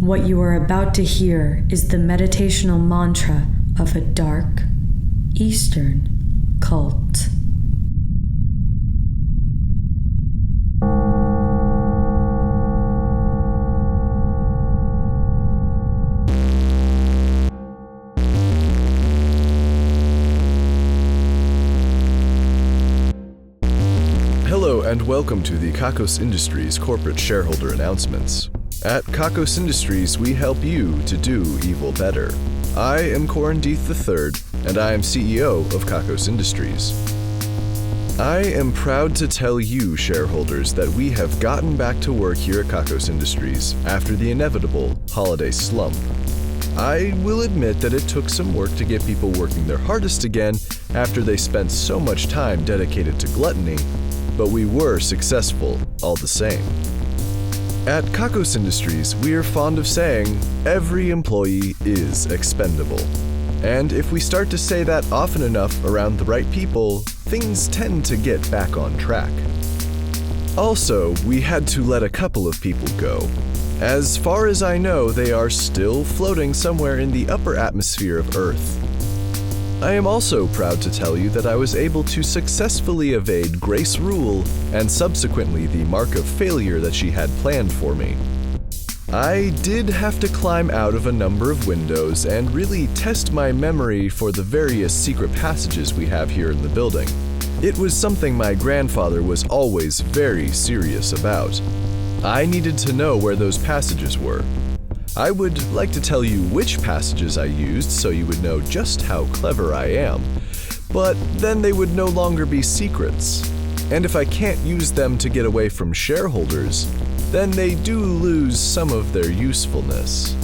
What you are about to hear is the meditational mantra of a dark, Eastern cult. Hello and welcome to the Kakos Industries corporate shareholder announcements. At Kakos Industries, we help you to do evil better. I am Corin Deeth I, and I am CEO of Kakos Industries. I am proud to tell you, shareholders, that we have gotten back to work here at Kakos Industries after the inevitable holiday slump. I will admit that it took some work to get people working their hardest again after they spent so much time dedicated to gluttony, but we were successful all the same. At Kakos Industries, we are fond of saying, every employee is expendable. And if we start to say that often enough around the right people, things tend to get back on track. Also, we had to let a couple of people go. As far as I know, they are still floating somewhere in the upper atmosphere of Earth. I am also proud to tell you that I was able to successfully evade Grace Rule and subsequently the mark of failure that she had planned for me. I did have to climb out of a number of windows and really test my memory for the various secret passages we have here in the building. It was something my grandfather was always very serious about. I needed to know where those passages were. I would like to tell you which passages I used so you would know just how clever I am, but then they would no longer be secrets. And if I can't use them to get away from shareholders, then they do lose some of their usefulness.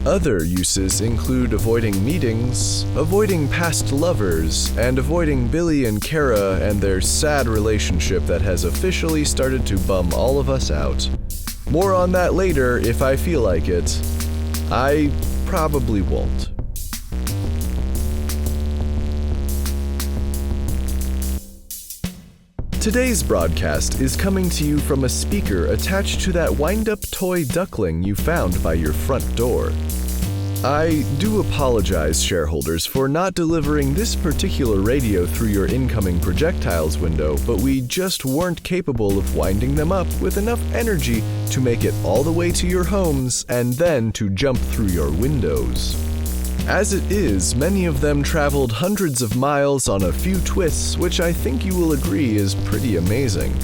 Other uses include avoiding meetings, avoiding past lovers, and avoiding Billy and Kara and their sad relationship that has officially started to bum all of us out. More on that later if I feel like it. I probably won't. Today's broadcast is coming to you from a speaker attached to that wind-up toy duckling you found by your front door. I do apologize, shareholders, for not delivering this particular radio through your incoming projectiles window, but we just weren't capable of winding them up with enough energy to make it all the way to your homes and then to jump through your windows. As it is, many of them traveled hundreds of miles on a few twists, which I think you will agree is pretty amazing.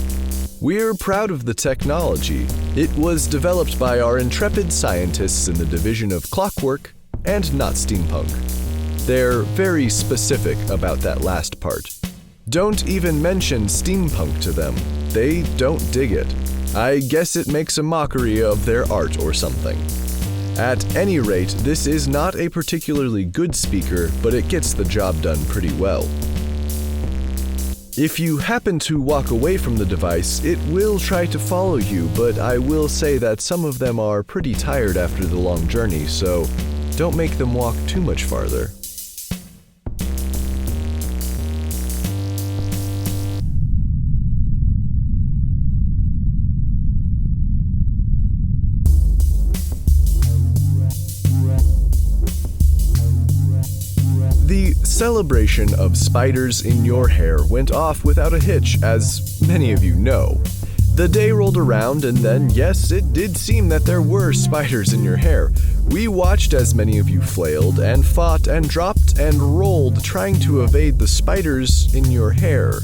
We're proud of the technology. It was developed by our intrepid scientists in the division of clockwork and not steampunk. They're very specific about that last part. Don't even mention steampunk to them. They don't dig it. I guess it makes a mockery of their art or something. At any rate, this is not a particularly good speaker, but it gets the job done pretty well. If you happen to walk away from the device, it will try to follow you, but I will say that some of them are pretty tired after the long journey, so don't make them walk too much farther. The celebration of spiders in your hair went off without a hitch, as many of you know. The day rolled around and then, yes, it did seem that there were spiders in your hair. We watched as many of you flailed and fought and dropped and rolled trying to evade the spiders in your hair.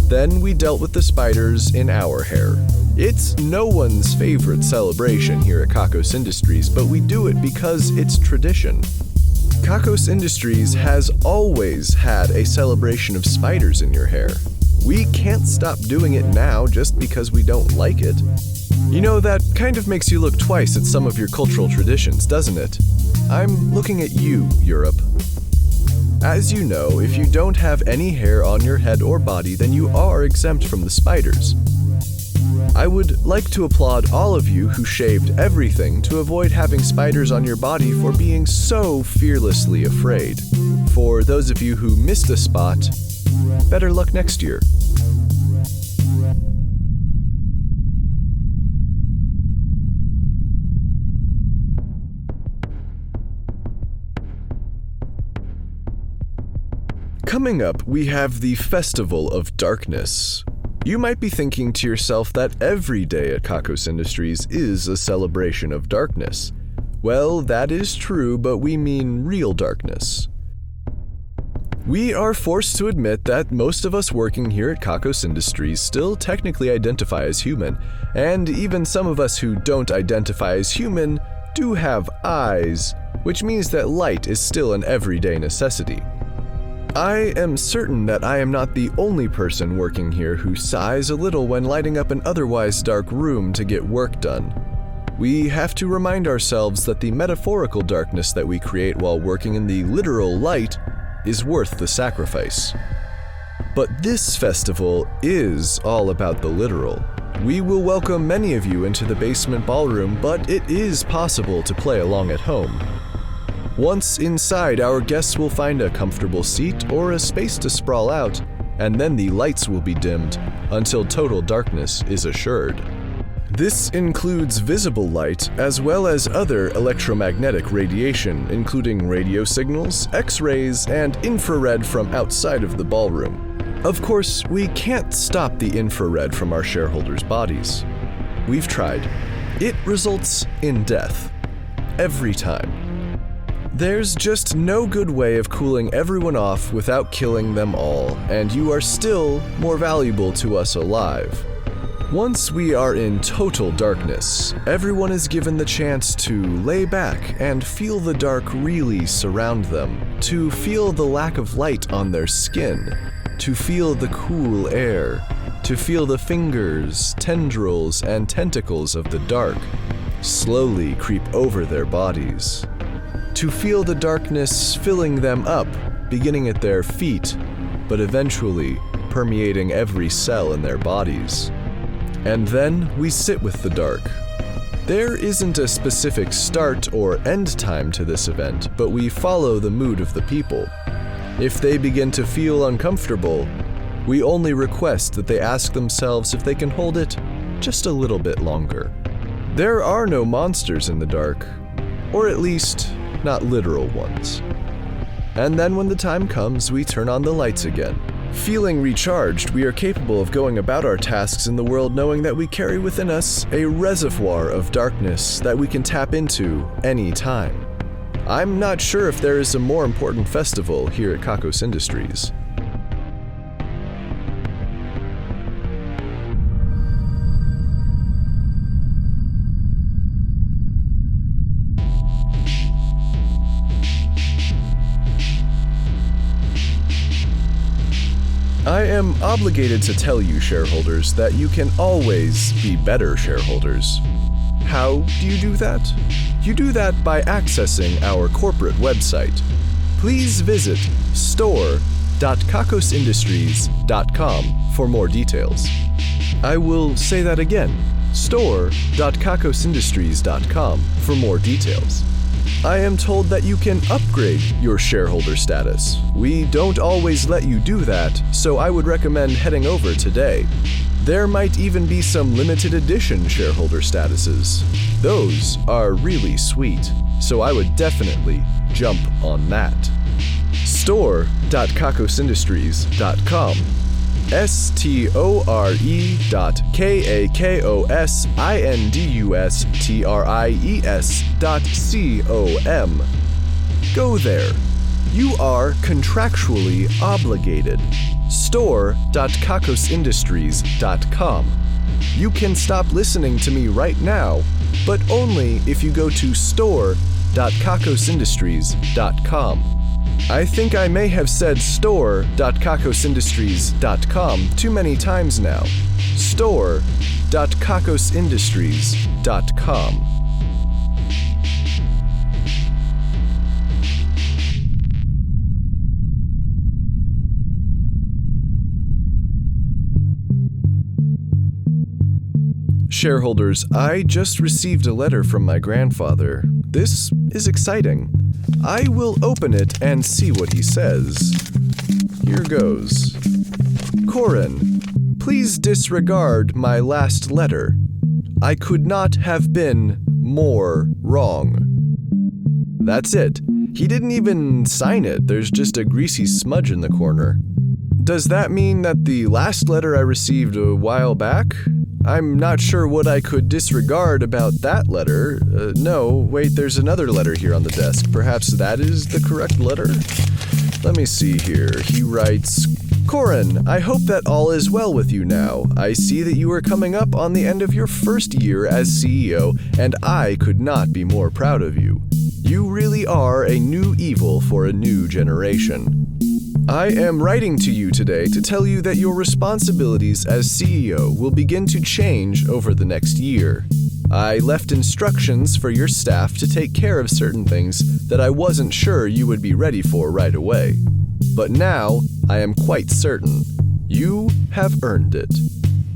Then we dealt with the spiders in our hair. It's no one's favorite celebration here at Kakos Industries, but we do it because it's tradition. Kakos Industries has always had a celebration of spiders in your hair. We can't stop doing it now just because we don't like it. You know, that kind of makes you look twice at some of your cultural traditions, doesn't it? I'm looking at you, Europe. As you know, if you don't have any hair on your head or body, then you are exempt from the spiders. I would like to applaud all of you who shaved everything to avoid having spiders on your body for being so fearlessly afraid. For those of you who missed a spot, better luck next year. Coming up, we have the Festival of Darkness. You might be thinking to yourself that every day at Kakos Industries is a celebration of darkness. Well, that is true, but we mean real darkness. We are forced to admit that most of us working here at Kakos Industries still technically identify as human, and even some of us who don't identify as human do have eyes, which means that light is still an everyday necessity. I am certain that I am not the only person working here who sighs a little when lighting up an otherwise dark room to get work done. We have to remind ourselves that the metaphorical darkness that we create while working in the literal light is worth the sacrifice. But this festival is all about the literal. We will welcome many of you into the basement ballroom, but it is possible to play along at home. Once inside, our guests will find a comfortable seat or a space to sprawl out, and then the lights will be dimmed until total darkness is assured. This includes visible light as well as other electromagnetic radiation, including radio signals, X-rays, and infrared from outside of the ballroom. Of course, we can't stop the infrared from our shareholders' bodies. We've tried. It results in death. Every time. There's just no good way of cooling everyone off without killing them all, and you are still more valuable to us alive. Once we are in total darkness, everyone is given the chance to lay back and feel the dark really surround them, to feel the lack of light on their skin, to feel the cool air, to feel the fingers, tendrils, and tentacles of the dark slowly creep over their bodies, to feel the darkness filling them up, beginning at their feet, but eventually permeating every cell in their bodies. And then we sit with the dark. There isn't a specific start or end time to this event, but we follow the mood of the people. If they begin to feel uncomfortable, we only request that they ask themselves if they can hold it just a little bit longer. There are no monsters in the dark, or at least not literal ones. And then when the time comes, we turn on the lights again. Feeling recharged, we are capable of going about our tasks in the world knowing that we carry within us a reservoir of darkness that we can tap into any time. I'm not sure if there is a more important festival here at Kakos Industries. I am obligated to tell you, shareholders, that you can always be better shareholders. How do you do that? You do that by accessing our corporate website. Please visit store.kakosindustries.com for more details. I will say that again, store.kakosindustries.com for more details. I am told that you can upgrade your shareholder status. We don't always let you do that, so I would recommend heading over today. There might even be some limited edition shareholder statuses. Those are really sweet, so I would definitely jump on that. Store.kakosindustries.com store.kakosindustries.com. Go there. You are contractually obligated. Store.kakosindustries.com. You can stop listening to me right now, but only if you go to store.kakosindustries.com. I think I may have said store.kakosindustries.com too many times now. Store.kakosindustries.com. Shareholders, I just received a letter from my grandfather. This is exciting. I will open it and see what he says. Here goes. Corin, please disregard my last letter. I could not have been more wrong. That's it. He didn't even sign it. There's just a greasy smudge in the corner. Does that mean that the last letter I received a while back? I'm not sure what I could disregard about that letter. No, wait, there's another letter here on the desk. Perhaps that is the correct letter? Let me see here. He writes, Corin, I hope that all is well with you now. I see that you are coming up on the end of your first year as CEO, and I could not be more proud of you. You really are a new evil for a new generation. I am writing to you today to tell you that your responsibilities as CEO will begin to change over the next year. I left instructions for your staff to take care of certain things that I wasn't sure you would be ready for right away. But now, I am quite certain. You have earned it.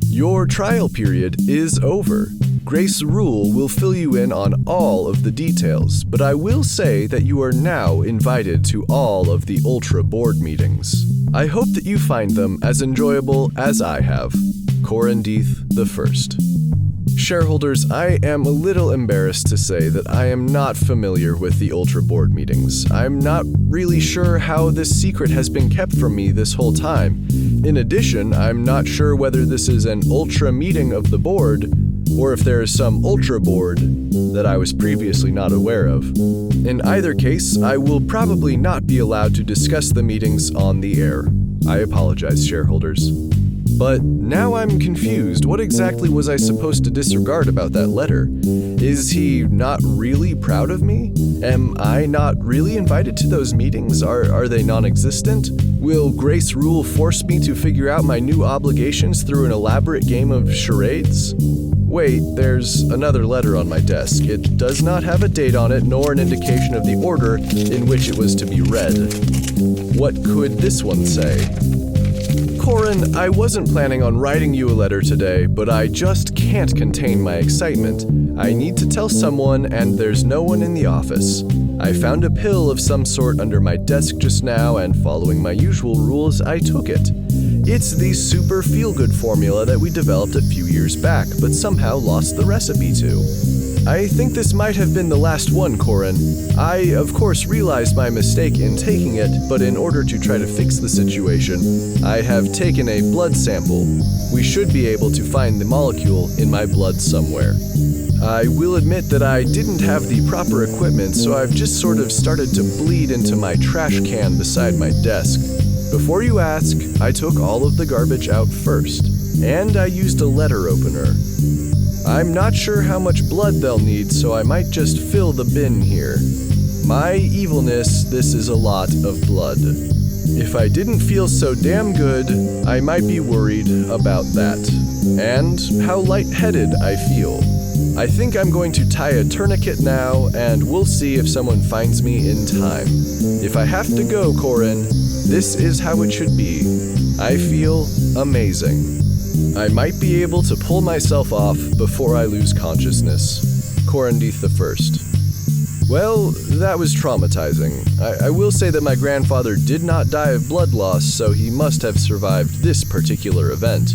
Your trial period is over. Grace Rule will fill you in on all of the details, but I will say that you are now invited to all of the Ultra Board meetings. I hope that you find them as enjoyable as I have. Corin Deeth I. Shareholders, I am a little embarrassed to say that I am not familiar with the Ultra Board meetings. I'm not really sure how this secret has been kept from me this whole time. In addition, I'm not sure whether this is an Ultra meeting of the board, or if there is some Ultra Board that I was previously not aware of. In either case, I will probably not be allowed to discuss the meetings on the air. I apologize, shareholders. But now I'm confused. What exactly was I supposed to disregard about that letter? Is he not really proud of me? Am I not really invited to those meetings? Are they non-existent? Will Grace Rule force me to figure out my new obligations through an elaborate game of charades? Wait, there's another letter on my desk. It does not have a date on it, nor an indication of the order in which it was to be read. What could this one say? Corin, I wasn't planning on writing you a letter today, but I just can't contain my excitement. I need to tell someone, and there's no one in the office. I found a pill of some sort under my desk just now, and following my usual rules, I took it. It's the super feel-good formula that we developed a few years back, but somehow lost the recipe to. I think this might have been the last one, Corin. I, of course, realized my mistake in taking it, but in order to try to fix the situation, I have taken a blood sample. We should be able to find the molecule in my blood somewhere. I will admit that I didn't have the proper equipment, so I've just sort of started to bleed into my trash can beside my desk. Before you ask, I took all of the garbage out first, and I used a letter opener. I'm not sure how much blood they'll need, so I might just fill the bin here. My evilness, this is a lot of blood. If I didn't feel so damn good, I might be worried about that. And how lightheaded I feel. I think I'm going to tie a tourniquet now, and we'll see if someone finds me in time. If I have to go, Corin, this is how it should be. I feel amazing. I might be able to pull myself off before I lose consciousness. Corin Deeth I. Well, that was traumatizing. I will say that my grandfather did not die of blood loss, so he must have survived this particular event.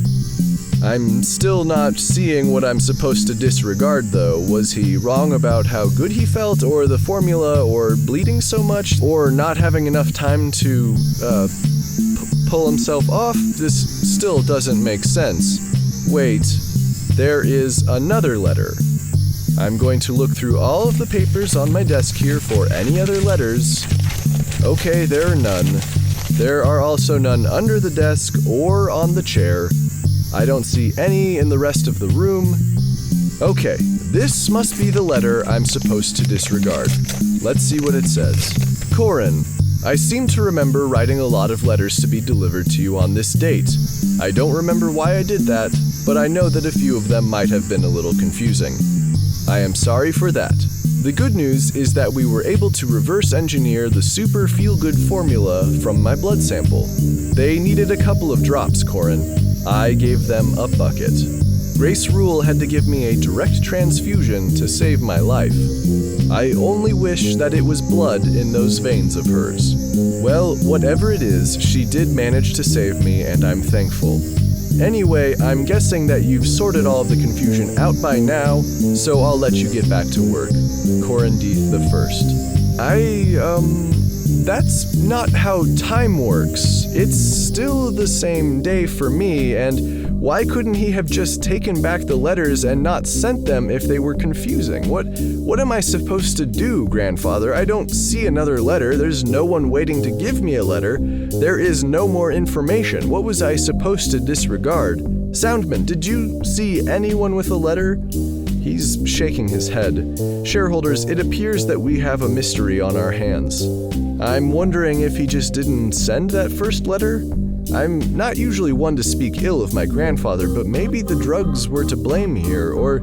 I'm still not seeing what I'm supposed to disregard, though. Was he wrong about how good he felt, or the formula, or bleeding so much, or not having enough time to, pull himself off? This still doesn't make sense. Wait, there is another letter. I'm going to look through all of the papers on my desk here for any other letters. Okay, there are none. There are also none under the desk or on the chair. I don't see any in the rest of the room. Okay, this must be the letter I'm supposed to disregard. Let's see what it says. Corin, I seem to remember writing a lot of letters to be delivered to you on this date. I don't remember why I did that, but I know that a few of them might have been a little confusing. I am sorry for that. The good news is that we were able to reverse engineer the super feel-good formula from my blood sample. They needed a couple of drops, Corin. I gave them a bucket. Grace Rule had to give me a direct transfusion to save my life. I only wish that it was blood in those veins of hers. Well, whatever it is, she did manage to save me, and I'm thankful. Anyway, I'm guessing that you've sorted all of the confusion out by now, so I'll let you get back to work. Corin Deeth I. That's not how time works. It's still the same day for me, and why couldn't he have just taken back the letters and not sent them if they were confusing? What am I supposed to do, grandfather? I don't see another letter. There's no one waiting to give me a letter. There is no more information. What was I supposed to disregard? Soundman, did you see anyone with a letter? He's shaking his head. Shareholders, it appears that we have a mystery on our hands. I'm wondering if he just didn't send that first letter? I'm not usually one to speak ill of my grandfather, but maybe the drugs were to blame here, or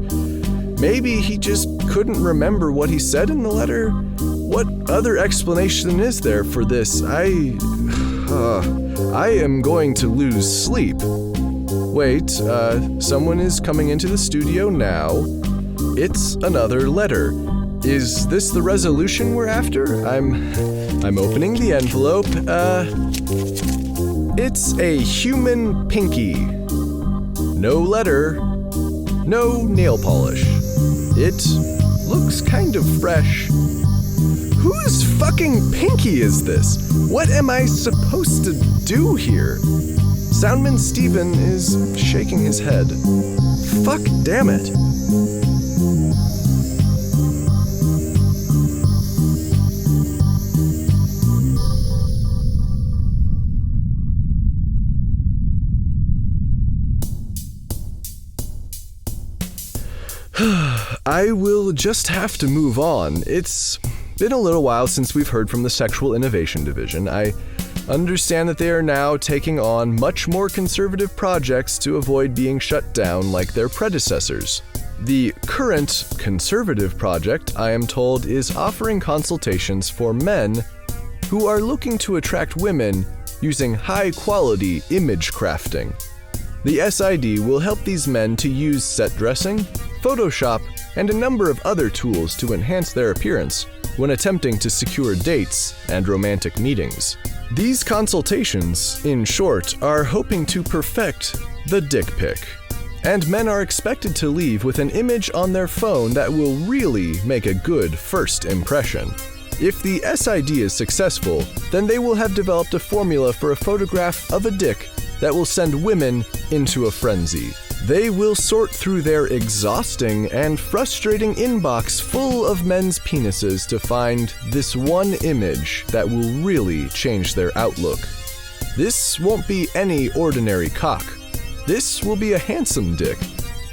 maybe he just couldn't remember what he said in the letter? What other explanation is there for this? I am going to lose sleep. Wait, someone is coming into the studio now. It's another letter. Is this the resolution we're after? I'm opening the envelope. It's a human pinky. No letter. No nail polish. It looks kind of fresh. Whose fucking pinky is this? What am I supposed to do here? Soundman Steven is shaking his head. Fuck damn it. I will just have to move on. It's been a little while since we've heard from the Sexual Innovation Division. I understand that they are now taking on much more conservative projects to avoid being shut down like their predecessors. The current conservative project, I am told, is offering consultations for men who are looking to attract women using high-quality image crafting. The SID will help these men to use set dressing, Photoshop, and a number of other tools to enhance their appearance when attempting to secure dates and romantic meetings. These consultations, in short, are hoping to perfect the dick pic. And men are expected to leave with an image on their phone that will really make a good first impression. If the SID is successful, then they will have developed a formula for a photograph of a dick that will send women into a frenzy. They will sort through their exhausting and frustrating inbox full of men's penises to find this one image that will really change their outlook. This won't be any ordinary cock. This will be a handsome dick,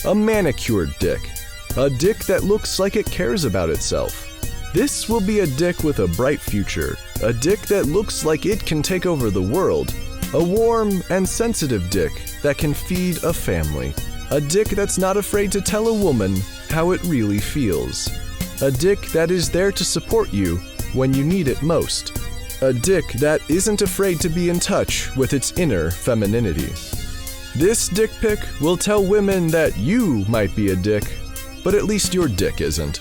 a manicured dick, a dick that looks like it cares about itself. This will be a dick with a bright future, a dick that looks like it can take over the world, a warm and sensitive dick that can feed a family. A dick that's not afraid to tell a woman how it really feels. A dick that is there to support you when you need it most. A dick that isn't afraid to be in touch with its inner femininity. This dick pic will tell women that you might be a dick, but at least your dick isn't.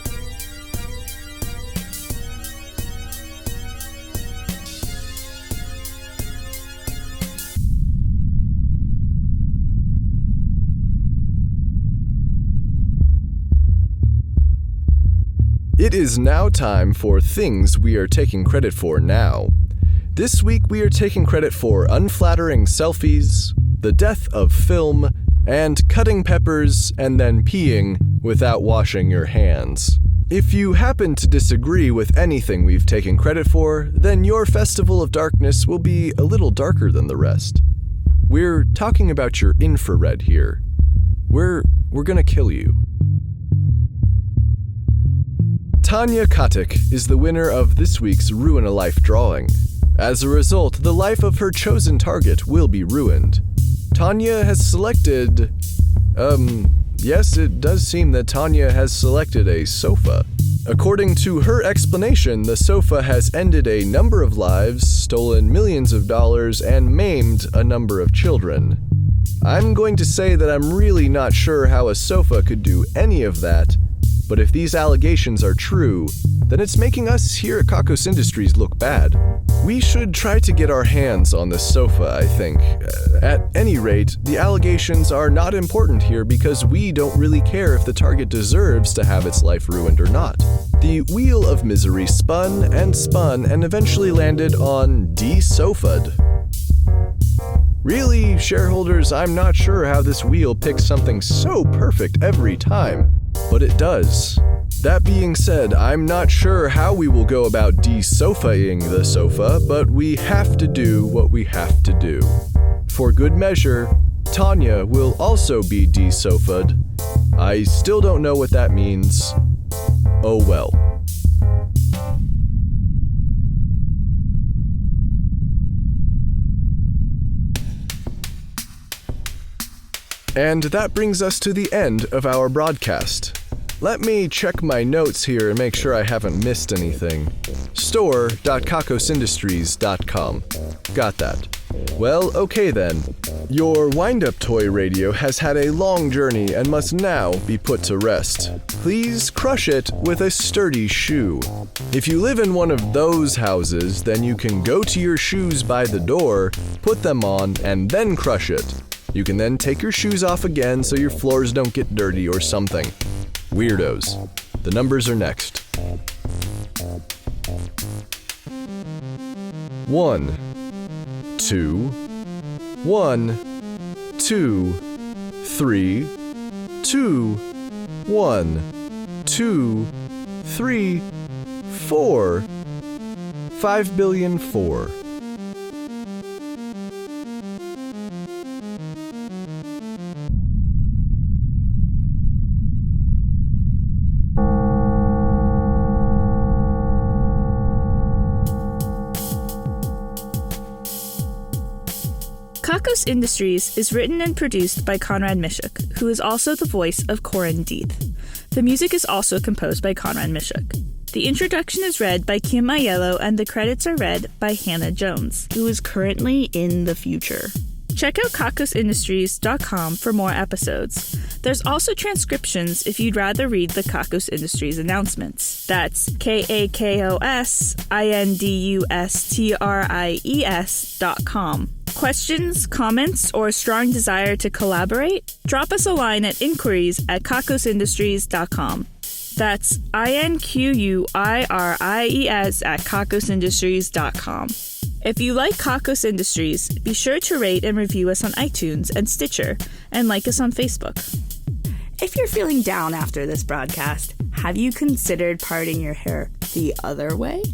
It is now time for things we are taking credit for now. This week we are taking credit for unflattering selfies, the death of film, and cutting peppers and then peeing without washing your hands. If you happen to disagree with anything we've taken credit for, then your Festival of Darkness will be a little darker than the rest. We're talking about your infrared here. We're gonna kill you. Tanya Katic is the winner of this week's Ruin a Life drawing. As a result, the life of her chosen target will be ruined. Tanya has selected... yes, it does seem that Tanya has selected a sofa. According to her explanation, the sofa has ended a number of lives, stolen millions of dollars, and maimed a number of children. I'm going to say that I'm really not sure how a sofa could do any of that, But if these allegations are true, then it's making us here at Kakos Industries look bad. We should try to get our hands on this sofa, I think. At any rate, the allegations are not important here because we don't really care if the target deserves to have its life ruined or not. The wheel of misery spun and eventually landed on de-sofa'd. Really, shareholders, I'm not sure how this wheel picks something so perfect every time, but it does. That being said, I'm not sure how we will go about de-sofaing the sofa, but we have to do what we have to do. For good measure, Tanya will also be de-sofa'd. I still don't know what that means. Oh well. And that brings us to the end of our broadcast. Let me check my notes here and make sure I haven't missed anything. store.kakosindustries.com. Got that. Well, okay then. Your wind-up toy radio has had a long journey and must now be put to rest. Please crush it with a sturdy shoe. If you live in one of those houses, then you can go to your shoes by the door, put them on, and then crush it. You can then take your shoes off again so your floors don't get dirty or something. Weirdos. The numbers are next. 1, 2, 1, 2, 3, 2, 1, 2, 3, 4, 5,000,000,004. Kakos Industries is written and produced by Conrad Mishuk, who is also the voice of Corin Deeth. The music is also composed by Conrad Mishuk. The introduction is read by Kim Aiello and the credits are read by Hannah Jones, who is currently in the future. Check out kakosindustries.com for more episodes. There's also transcriptions if you'd rather read the Kakos Industries announcements. That's KAKOSINDUSTRIES.com. Questions, comments, or a strong desire to collaborate? Drop us a line at inquiries@kakosindustries.com. That's INQUIRIES@kakosindustries.com. If you like Kakos Industries, be sure to rate and review us on iTunes and Stitcher, and like us on Facebook. If you're feeling down after this broadcast, have you considered parting your hair the other way?